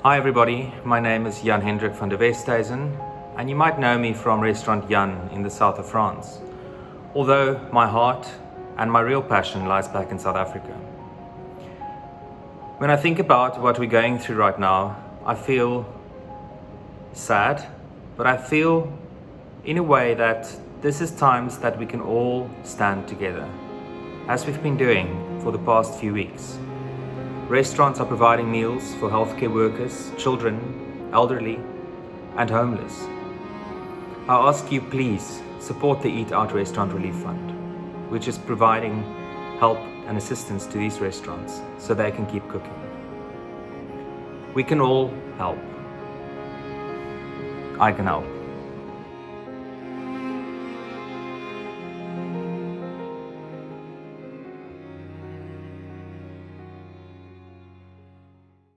Hi everybody, my name is Jan Hendrik from Westhuizen, and you might know me from restaurant JAN in the south of France, although my heart and my real passion lies back in South Africa. When I think about what we're going through right now, I feel sad, but I feel in a way that this is times that we can all stand together, as we've been doing for the past few weeks. Restaurants are providing meals for healthcare workers, children, elderly, and homeless. I ask you, please support the Eat Out Restaurant Relief Fund, which is providing help and assistance to these restaurants so they can keep cooking. We can all help. I can help.